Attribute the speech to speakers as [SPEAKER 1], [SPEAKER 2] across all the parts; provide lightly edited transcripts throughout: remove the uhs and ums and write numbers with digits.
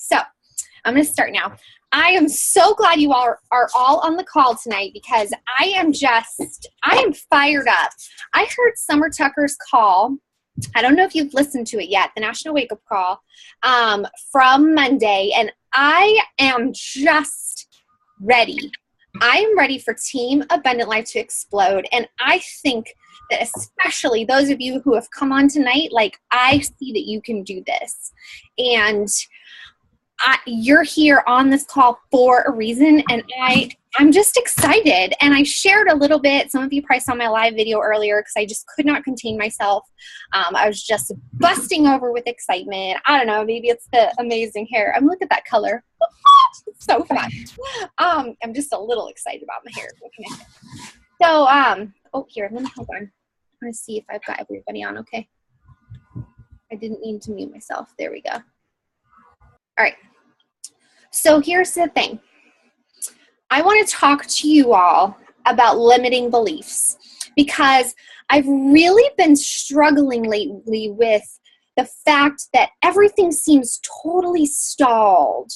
[SPEAKER 1] So I'm going to start now. I am so glad you all are all on the call tonight because I am fired up. I heard Summer Tucker's call. I don't know if you've listened to it yet, the National Wake Up Call from Monday, and I am just ready. I am ready for Team Abundant Life to explode, and I think that especially those of you who have come on tonight, like I see that you can do this, and you're here on this call for a reason, and I'm just excited. And I shared a little bit. Some of you probably saw my live video earlier because I just could not contain myself. I was just busting over with excitement. I don't know, maybe it's the amazing hair. Look at that color. It's so fun. I'm just a little excited about my hair. So, here, let me hold on. I'm going to see if I've got everybody on okay. I didn't mean to mute myself. There we go. All right. So here's the thing. I want to talk to you all about limiting beliefs because I've really been struggling lately with the fact that everything seems totally stalled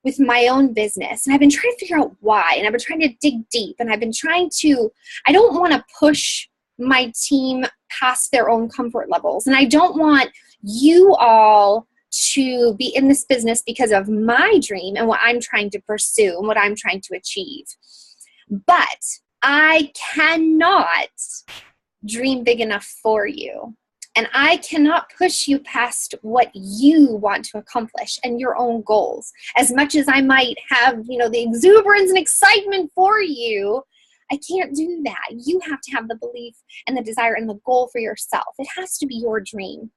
[SPEAKER 1] with my own business. And I've been trying to figure out why. And I've been trying to dig deep. And I've been I don't want to push my team past their own comfort levels. And I don't want you all to be in this business because of my dream and what I'm trying to pursue and what I'm trying to achieve. But I cannot dream big enough for you. And I cannot push you past what you want to accomplish and your own goals. As much as I might have, the exuberance and excitement for you, I can't do that. You have to have the belief and the desire and the goal for yourself. It has to be your dream.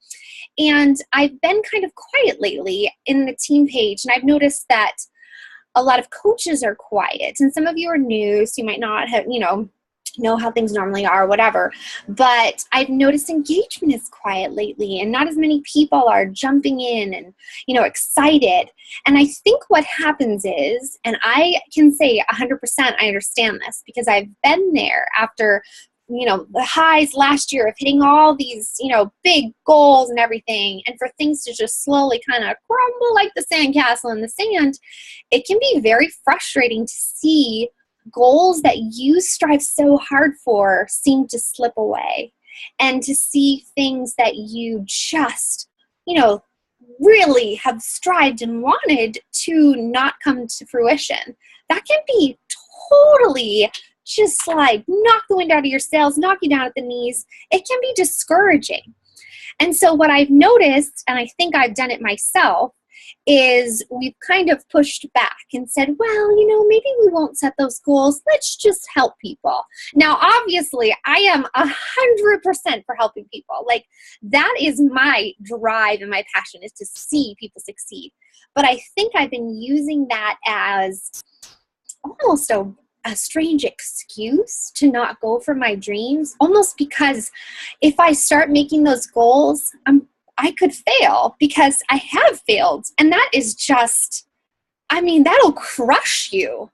[SPEAKER 1] And I've been kind of quiet lately in the team page, and I've noticed that a lot of coaches are quiet. And some of you are new, so you might not have, know how things normally are, whatever. But I've noticed engagement is quiet lately, and not as many people are jumping in and, excited. And I think what happens is, and I can say 100% I understand this because I've been there after, the highs last year of hitting all these, big goals and everything, and for things to just slowly kind of crumble like the sandcastle in the sand, it can be very frustrating to see goals that you strive so hard for seem to slip away, and to see things that you just, really have strived and wanted to not come to fruition. That can be totally just like knock the wind out of your sails, knock you down at the knees. It can be discouraging. And so what I've noticed, and I think I've done it myself, is we've kind of pushed back and said, well, maybe we won't set those goals. Let's just help people. Now, obviously, I am 100% for helping people. Like, that is my drive and my passion, is to see people succeed. But I think I've been using that as almost a strange excuse to not go for my dreams, almost because if I start making those goals, I could fail, because I have failed. And that is just, that'll crush you.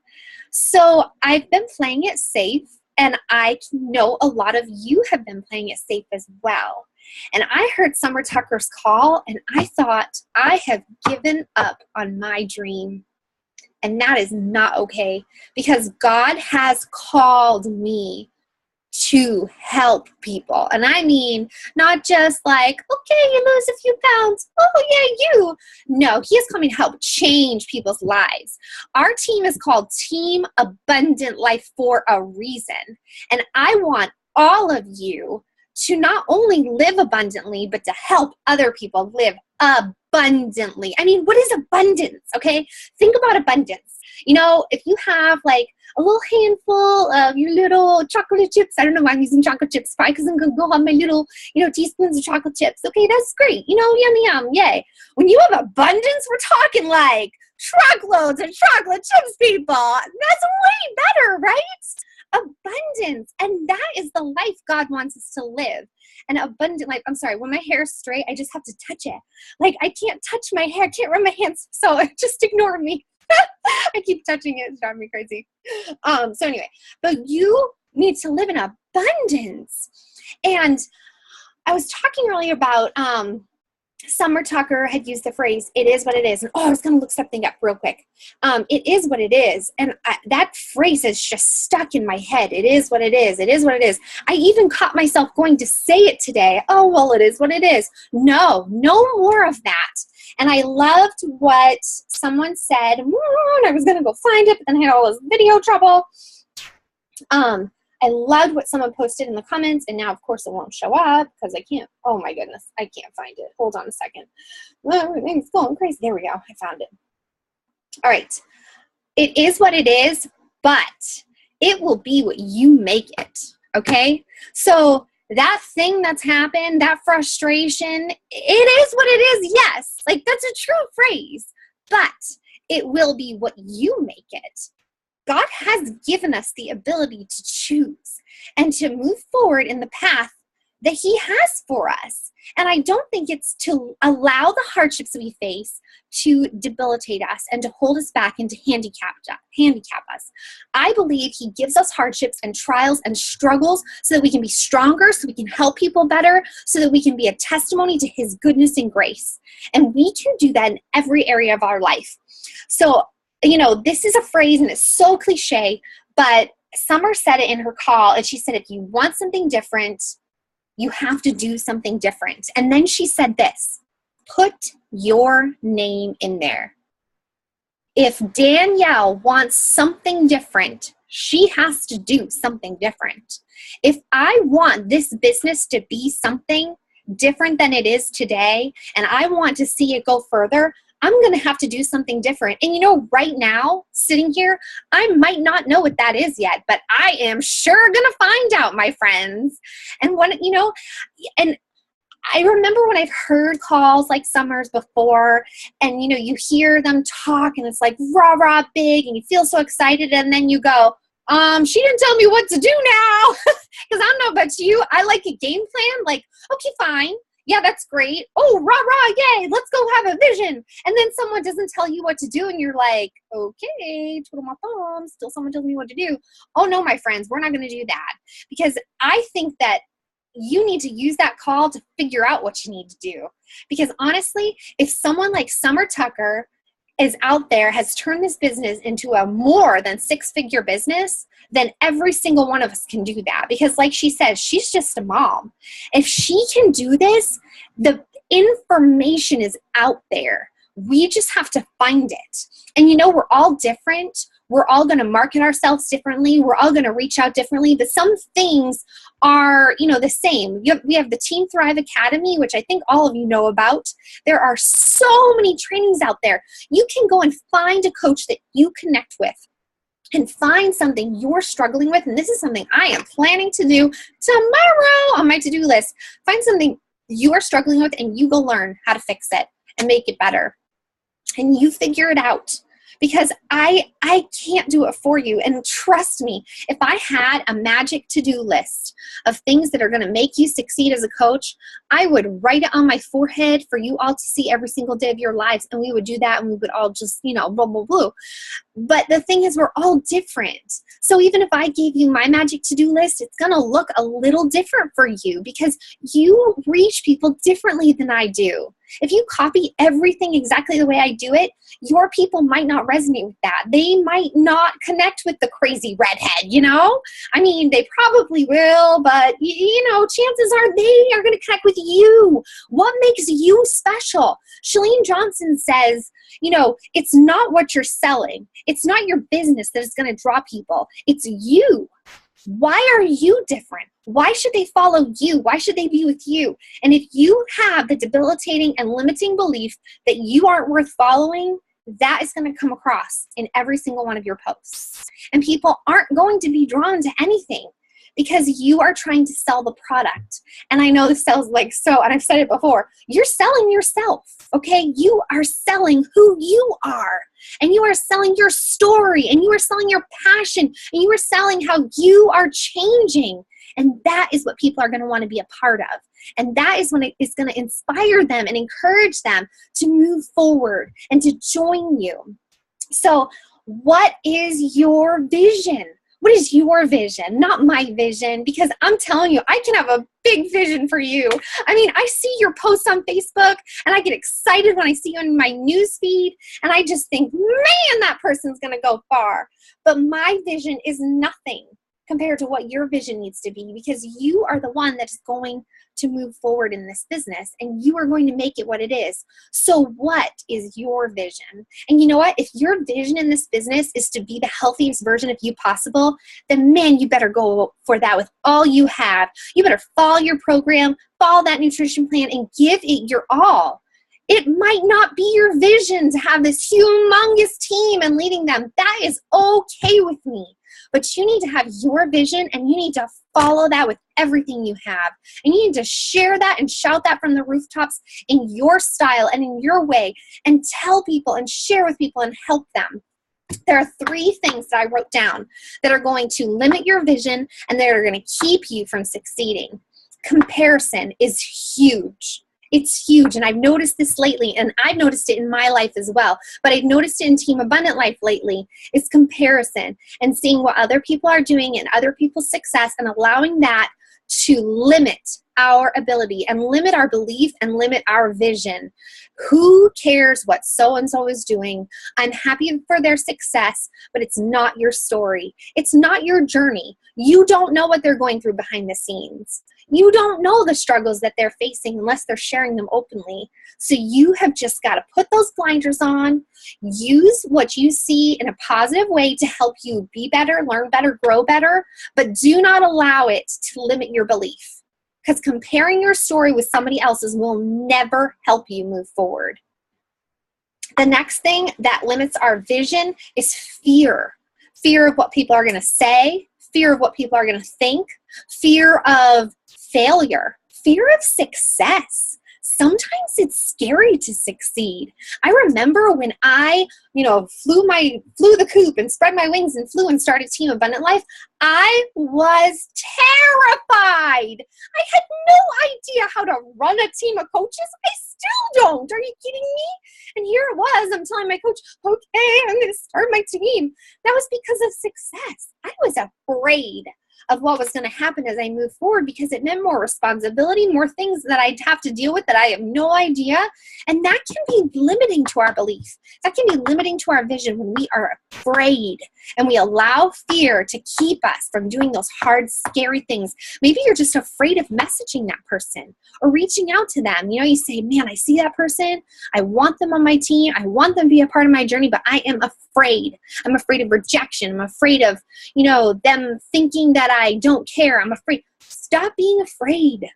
[SPEAKER 1] So I've been playing it safe, and I know a lot of you have been playing it safe as well. And I heard Summer Tucker's call, and I thought, I have given up on my dream. And that is not okay, because God has called me to help people. And I mean, not just like, okay, you lose a few pounds. Oh yeah, you. No, he is coming to help change people's lives. Our team is called Team Abundant Life for a reason. And I want all of you to not only live abundantly, but to help other people live abundantly. What is abundance? Okay. Think about abundance. If you have like a little handful of your little chocolate chips. I don't know why I'm using chocolate chips. Probably because I'm going to go have my little, teaspoons of chocolate chips. Okay, that's great. Yum, yum, yay. When you have abundance, we're talking like truckloads of chocolate chips, people. That's way better, right? Abundance. And that is the life God wants us to live. An abundant life. I'm sorry, when my hair is straight, I just have to touch it. Like, I can't touch my hair. I can't rub my hands. So just ignore me. I keep touching it. It's driving me crazy. So anyway, but you need to live in abundance. And I was talking earlier about Summer Tucker had used the phrase, it is what it is. And I was going to look something up real quick. It is what it is. And that phrase is just stuck in my head. It is what it is. It is what it is. I even caught myself going to say it today. Oh, well, it is what it is. No more of that. And I loved what someone said. I was going to go find it, but then I had all this video trouble. I loved what someone posted in the comments, and now, of course, it won't show up because I can't. Oh, my goodness. I can't find it. Hold on a second. Everything's going crazy. There we go. I found it. All right. It is what it is, but it will be what you make it, okay? So that thing that's happened, that frustration, it is what it is, yes. Like, that's a true phrase, but it will be what you make it. God has given us the ability to choose and to move forward in the path that He has for us. And I don't think it's to allow the hardships we face to debilitate us and to hold us back and to handicap us. I believe He gives us hardships and trials and struggles so that we can be stronger, so we can help people better, so that we can be a testimony to His goodness and grace. And we can do that in every area of our life. So, this is a phrase and it's so cliche, but Summer said it in her call, and she said, if you want something different, you have to do something different. And then she said this, put your name in there. If Danielle wants something different, she has to do something different. If I want this business to be something different than it is today, and I want to see it go further, I'm going to have to do something different. And right now, sitting here, I might not know what that is yet, but I am sure going to find out, my friends. And and I remember when I've heard calls like Summer's before, and you hear them talk and it's like rah, rah, big, and you feel so excited, and then you go, she didn't tell me what to do now. Because I don't know about you, I like a game plan, like, okay, fine. Yeah, that's great. Oh, rah, rah, yay, let's go have a vision. And then someone doesn't tell you what to do, and you're like, okay, twiddle my thumbs, still someone tells me what to do. Oh, no, my friends, we're not going to do that. Because I think that you need to use that call to figure out what you need to do. Because honestly, if someone like Summer Tucker is out there, has turned this business into a more than six-figure business, then every single one of us can do that. Because like she says, she's just a mom. If she can do this, the information is out there. We just have to find it. And we're all different. We're all going to market ourselves differently. We're all going to reach out differently. But some things are, the same. We have the Team Thrive Academy, which I think all of you know about. There are so many trainings out there. You can go and find a coach that you connect with and find something you're struggling with. And this is something I am planning to do tomorrow on my to-do list. Find something you are struggling with and you go learn how to fix it and make it better. And you figure it out. Because I can't do it for you. And trust me, if I had a magic to-do list of things that are going to make you succeed as a coach, I would write it on my forehead for you all to see every single day of your lives. And we would do that, and we would all just, blah, blah, blah. But the thing is, we're all different. So even if I gave you my magic to-do list, it's going to look a little different for you because you reach people differently than I do. If you copy everything exactly the way I do it, your people might not resonate with that. They might not connect with the crazy redhead, I mean, they probably will, but, chances are they are going to connect with you. What makes you special? Chalene Johnson says, it's not what you're selling. It's not your business that is going to draw people. It's you. Why are you different? Why should they follow you? Why should they be with you? And if you have the debilitating and limiting belief that you aren't worth following, that is going to come across in every single one of your posts. And people aren't going to be drawn to anything because you are trying to sell the product. And I know this sounds like so, and I've said it before, you're selling yourself, okay? You are selling who you are. And you are selling your story, and you are selling your passion, and you are selling how you are changing. And that is what people are going to want to be a part of. And that is when it is going to inspire them and encourage them to move forward and to join you. So what is your vision? What is your vision? Not my vision, because I'm telling you, I can have a big vision for you. I mean, I see your posts on Facebook and I get excited when I see you in my news feed, and I just think, man, that person's going to go far. But my vision is nothing compared to what your vision needs to be, because you are the one that's going to move forward in this business, and you are going to make it what it is. So what is your vision? And you know what? If your vision in this business is to be the healthiest version of you possible, then man, you better go for that with all you have. You better follow your program, follow that nutrition plan, and give it your all. It might not be your vision to have this humongous team and leading them. That is okay with me. But you need to have your vision, and you need to follow that with everything you have. And you need to share that and shout that from the rooftops in your style and in your way, and tell people and share with people and help them. There are 3 things that I wrote down that are going to limit your vision and that are going to keep you from succeeding. Comparison is huge. It's huge, and I've noticed this lately, and I've noticed it in my life as well, but I've noticed it in Team Abundant Life lately. It's comparison and seeing what other people are doing and other people's success, and allowing that to limit our ability and limit our belief and limit our vision. Who cares what so-and-so is doing? I'm happy for their success, but it's not your story. It's not your journey. You don't know what they're going through behind the scenes. You don't know the struggles that they're facing unless they're sharing them openly. So you have just got to put those blinders on, use what you see in a positive way to help you be better, learn better, grow better, but do not allow it to limit your belief. Because comparing your story with somebody else's will never help you move forward. The next thing that limits our vision is fear. Fear of what people are going to say, fear of what people are going to think, fear of failure, fear of success. Sometimes it's scary to succeed. I remember when I, flew the coop and spread my wings and flew and started Team Abundant Life, I was terrified. I had no idea how to run a team of coaches. I still don't. Are you kidding me? And here it was. I'm telling my coach, okay, I'm going to start my team. That was because of success. I was afraid of what was going to happen as I move forward, because it meant more responsibility, more things that I'd have to deal with that I have no idea. And that can be limiting to our belief. That can be limiting to our vision when we are afraid and we allow fear to keep us from doing those hard, scary things. Maybe you're just afraid of messaging that person or reaching out to them. You say, man, I see that person. I want them on my team. I want them to be a part of my journey, but I am afraid. I'm afraid of rejection. I'm afraid of, them thinking that I don't care. I'm afraid. Stop being afraid.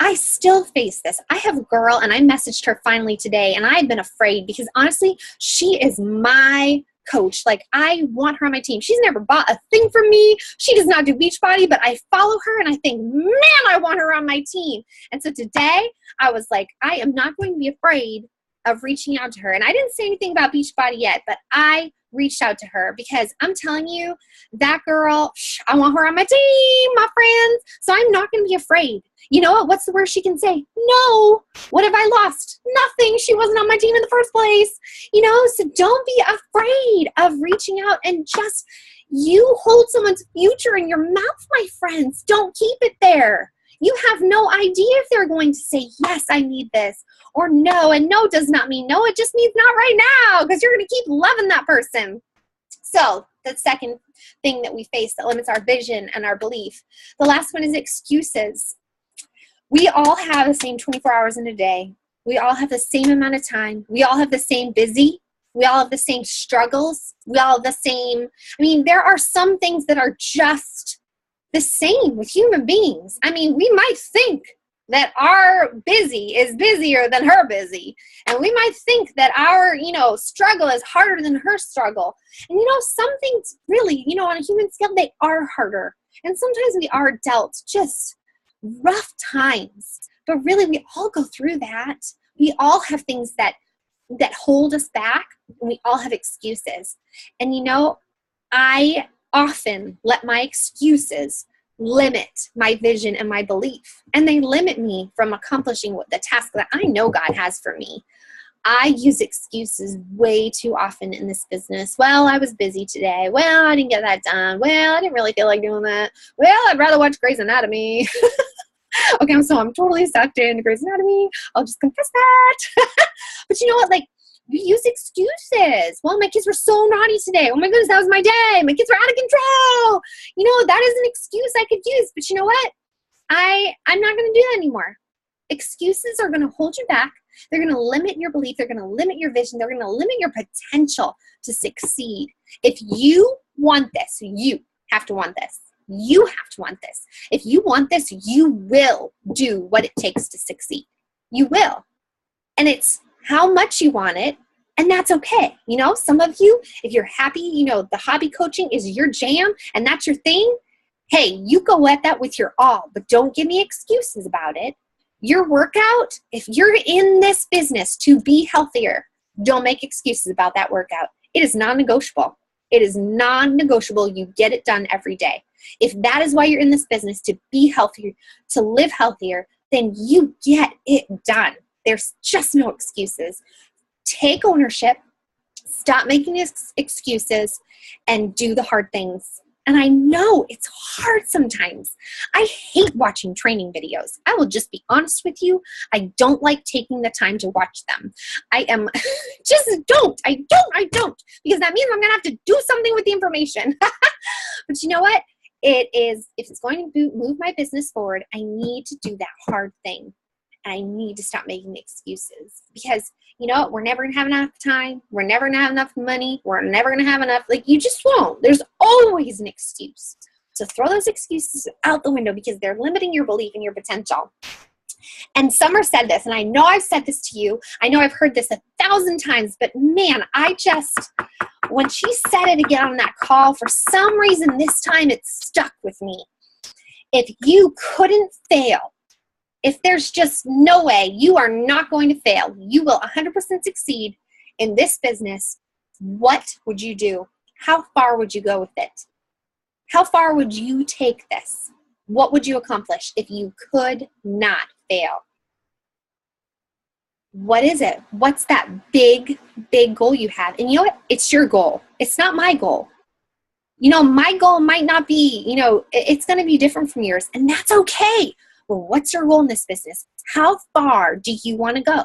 [SPEAKER 1] I still face this. I have a girl, and I messaged her finally today, and I've been afraid because honestly, she is my coach. Like, I want her on my team. She's never bought a thing from me. She does not do Beachbody, but I follow her and I think, man, I want her on my team. And so today I was like, I am not going to be afraid of reaching out to her. And I didn't say anything about Beachbody yet, but I reached out to her because I'm telling you, that girl, I want her on my team, my friends. So I'm not going to be afraid. You know what? What's the worst she can say? No. What have I lost? Nothing. She wasn't on my team in the first place. So don't be afraid of reaching out, and just, you hold someone's future in your mouth, my friends. Don't keep it there. You have no idea if they're going to say, yes, I need this, or no. And no does not mean no. It just means not right now, because you're going to keep loving that person. So the second thing that we face that limits our vision and our belief. The last one is excuses. We all have the same 24 hours in a day. We all have the same amount of time. We all have the same busy. We all have the same struggles. We all have the same, there are some things that are just the same with human beings. We might think that our busy is busier than her busy. And we might think that our, struggle is harder than her struggle. And, some things really, on a human scale, they are harder. And sometimes we are dealt just rough times. But really, we all go through that. We all have things that hold us back. And we all have excuses. And, I often let my excuses limit my vision and my belief. And they limit me from accomplishing the task that I know God has for me. I use excuses way too often in this business. Well, I was busy today. Well, I didn't get that done. Well, I didn't really feel like doing that. Well, I'd rather watch Grey's Anatomy. Okay, so I'm totally sucked into Grey's Anatomy. I'll just confess that. But you know what? Like, we use excuses. Well, my kids were so naughty today. Oh my goodness, that was my day. My kids were out of control. You know, that is an excuse I could use. But you know what? I'm not going to do that anymore. Excuses are going to hold you back. They're going to limit your belief. They're going to limit your vision. They're going to limit your potential to succeed. If you want this, you have to want this. You have to want this. If you want this, you will do what it takes to succeed. You will. And it's how much you want it, and that's okay. You know, some of you, if you're happy, you know, the hobby coaching is your jam and that's your thing, hey, you go at that with your all, but don't give me excuses about it. Your workout, if you're in this business to be healthier, don't make excuses about that workout. It is non-negotiable. It is non-negotiable. You get it done every day. If that is why you're in this business, to be healthier, to live healthier, then you get it done. There's just no excuses. Take ownership, stop making excuses, and do the hard things. And I know it's hard sometimes. I hate watching training videos. I will just be honest with you. I don't like taking the time to watch them. I don't. Because that means I'm going to have to do something with the information. But you know what? If it's going to move my business forward, I need to do that hard thing. I need to stop making excuses, because you know what? We're never going to have enough time. We're never going to have enough money. We're never going to have enough. Like, you just won't. There's always an excuse. So throw those excuses out the window, because they're limiting your belief in your potential. And Summer said this, and I know I've said this to you. I know I've heard this 1,000 times, but man, when she said it again on that call, for some reason this time it stuck with me. If you couldn't fail, if there's just no way, you are not going to fail, you will 100% succeed in this business, what would you do? How far would you go with it? How far would you take this? What would you accomplish if you could not fail? What is it? What's that big, big goal you have? And you know what? It's your goal. It's not my goal. You know, my goal might not be, you know, it's going to be different from yours, and that's okay. Well, what's your goal in this business? How far do you want to go?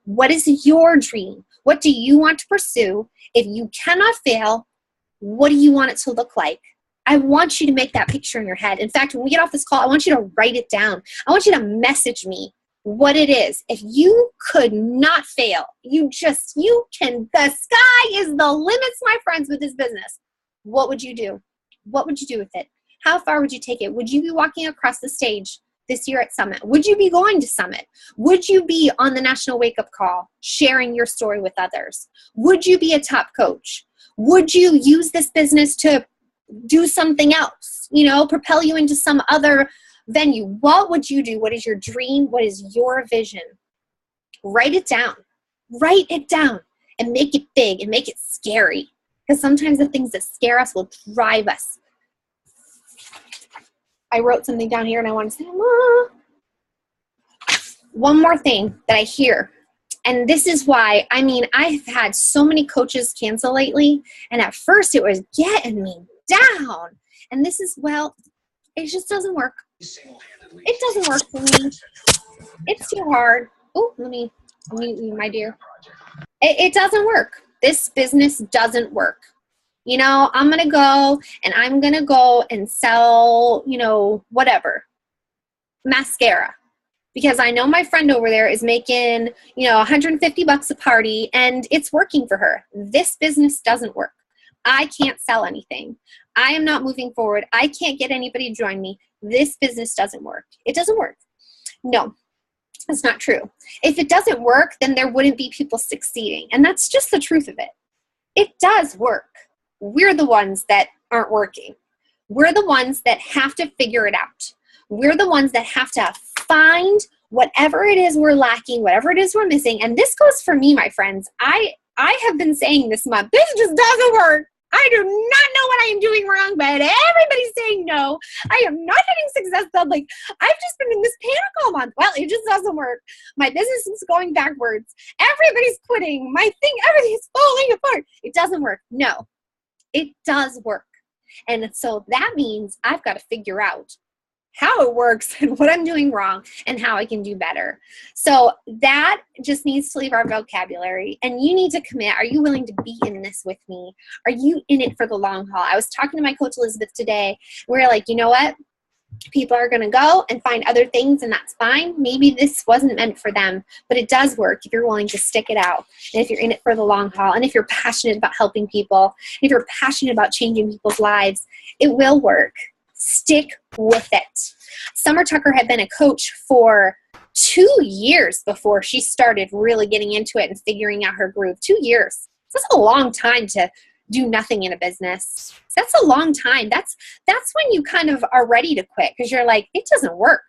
[SPEAKER 1] What is your dream? What do you want to pursue? If you cannot fail, what do you want it to look like? I want you to make that picture in your head. In fact, when we get off this call, I want you to write it down. I want you to message me what it is. If you could not fail, the sky is the limits, my friends, with this business. What would you do? What would you do with it? How far would you take it? Would you be walking across the stage this year at Summit? Would you be going to Summit? Would you be on the National Wake Up Call, sharing your story with others? Would you be a top coach? Would you use this business to do something else, you know, propel you into some other venue? What would you do? What is your dream? What is your vision? Write it down. Write it down and make it big and make it scary, because sometimes the things that scare us will drive us. I wrote something down here and I want to say, one more thing that I hear. And this is why, I mean, I've had so many coaches cancel lately, and at first it was getting me down. And this is, well, it just doesn't work. It doesn't work for me. It's too hard. Oh, let me mute you, my dear. It doesn't work. This business doesn't work. You know, I'm going to go and sell, you know, whatever, mascara. Because I know my friend over there is making, you know, $150 a party, and it's working for her. This business doesn't work. I can't sell anything. I am not moving forward. I can't get anybody to join me. This business doesn't work. It doesn't work. No, that's not true. If it doesn't work, then there wouldn't be people succeeding. And that's just the truth of it. It does work. We're the ones that aren't working. We're the ones that have to figure it out. We're the ones that have to find whatever it is we're lacking, whatever it is we're missing. And this goes for me, my friends. I have been saying this month, this just doesn't work. I do not know what I am doing wrong, but everybody's saying no. I am not hitting success. I'm like, I've just been in this panic all month. Well, it just doesn't work. My business is going backwards. Everybody's quitting. Everything's falling apart. It doesn't work. No, it does work. And so that means I've got to figure out how it works and what I'm doing wrong and how I can do better. So that just needs to leave our vocabulary, and you need to commit. Are you willing to be in this with me? Are you in it for the long haul? I was talking to my coach Elizabeth today. We're like, you know what? People are going to go and find other things, and that's fine. Maybe this wasn't meant for them, but it does work if you're willing to stick it out, and if you're in it for the long haul, and if you're passionate about helping people, if you're passionate about changing people's lives, it will work. Stick with it. Summer Tucker had been a coach for 2 years before she started really getting into it and figuring out her groove. 2 years. That's a long time to do nothing in a business. That's a long time. That's when you kind of are ready to quit, because you're like, it doesn't work.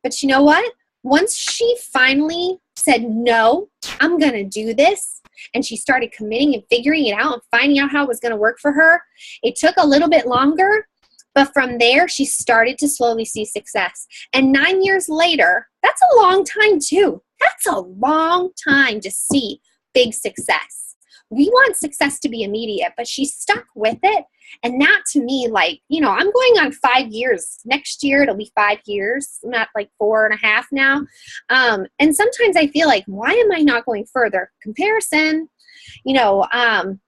[SPEAKER 1] But you know what? Once she finally said, no, I'm going to do this, and she started committing and figuring it out and finding out how it was going to work for her, it took a little bit longer. But from there, she started to slowly see success. And 9 years later, that's a long time too. That's a long time to see big success. We want success to be immediate, but she stuck with it. And that to me, like, you know, I'm going on 5 years. Next year, it'll be 5 years, not like 4.5 now. And sometimes I feel like, why am I not going further? Comparison, you know, I'm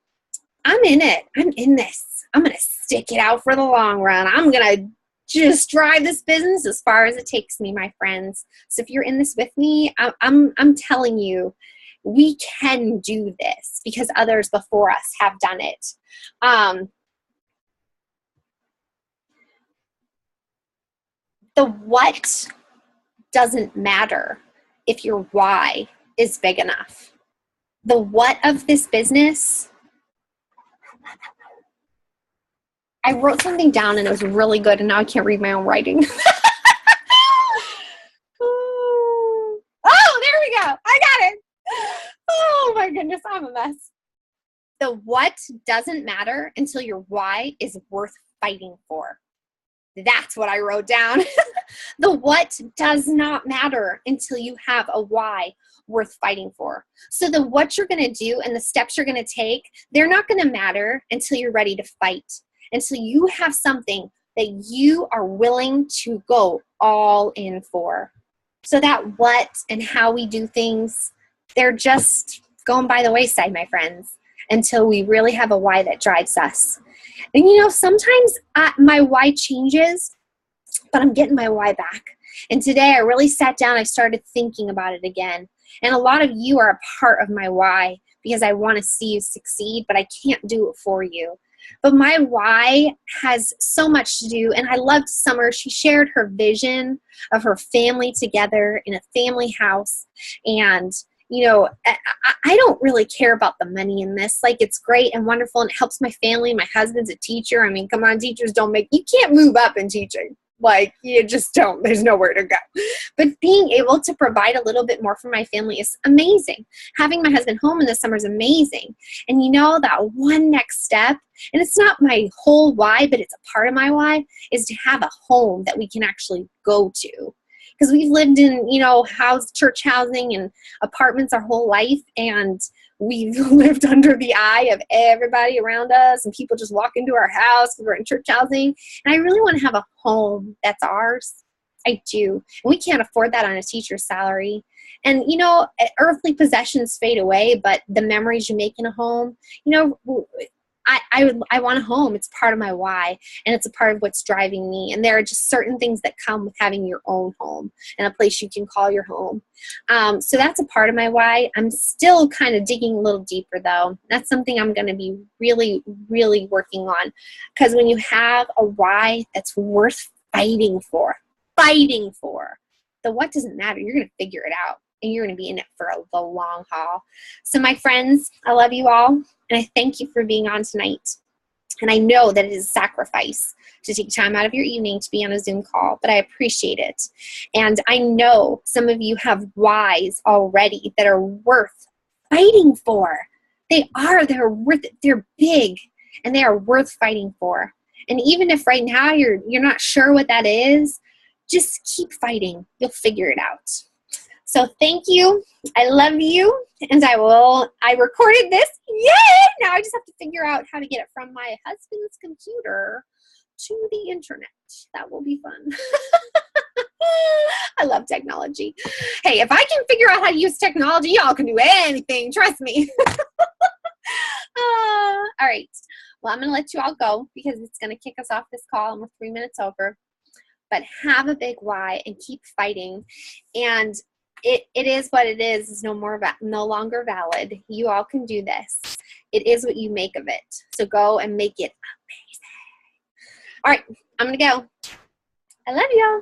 [SPEAKER 1] in it. I'm in this. I'm going to stick it out for the long run. I'm going to just drive this business as far as it takes me, my friends. So if you're in this with me, I'm telling you, we can do this because others before us have done it. The what doesn't matter if your why is big enough. The what of this business, I wrote something down and it was really good, and now I can't read my own writing. Oh, there we go. I got it. Oh my goodness, I'm a mess. The what doesn't matter until your why is worth fighting for. That's what I wrote down. The what does not matter until you have a why worth fighting for. So the what you're going to do and the steps you're going to take, they're not going to matter until you're ready to fight. Until you have something that you are willing to go all in for. So that what and how we do things, they're just going by the wayside, my friends, until we really have a why that drives us. And you know, sometimes my why changes, but I'm getting my why back. And today I really sat down, I started thinking about it again. And a lot of you are a part of my why because I want to see you succeed, but I can't do it for you. But my why has so much to do, and I loved Summer. She shared her vision of her family together in a family house. And, you know, I don't really care about the money in this. Like, it's great and wonderful, and it helps my family. My husband's a teacher. I mean, come on, teachers you can't move up in teaching. Like, you just don't. There's nowhere to go. But being able to provide a little bit more for my family is amazing. Having my husband home in the summer is amazing. And you know, that one next step, and it's not my whole why, but it's a part of my why, is to have a home that we can actually go to. Because we've lived in, you know, church housing and apartments our whole life, and we've lived under the eye of everybody around us, and people just walk into our house because we're in church housing. And I really want to have a home that's ours. I do. And we can't afford that on a teacher's salary. And, you know, earthly possessions fade away, but the memories you make in a home, you know, I want a home. It's part of my why, and it's a part of what's driving me. And there are just certain things that come with having your own home and a place you can call your home. So that's a part of my why. I'm still kind of digging a little deeper, though. That's something I'm going to be really, really working on, because when you have a why that's worth fighting for, the what doesn't matter. You're going to figure it out, and you're going to be in it for the long haul. So my friends, I love you all. And I thank you for being on tonight. And I know that it is a sacrifice to take time out of your evening to be on a Zoom call, but I appreciate it. And I know some of you have whys already that are worth fighting for. They're worth it. They're big. and they are worth fighting for. And even if right now you're not sure what that is, just keep fighting. You'll figure it out. So thank you. I love you. And I recorded this. Yay! Now I just have to figure out how to get it from my husband's computer to the internet. That will be fun. I love technology. Hey, if I can figure out how to use technology, y'all can do anything. Trust me. All right. Well, I'm going to let you all go because it's going to kick us off this call and we're 3 minutes over. But have a big why and keep fighting. And it is what it is. It's no longer valid. You all can do this. It is what you make of it. So go and make it amazing. All right. I'm going to go. I love y'all.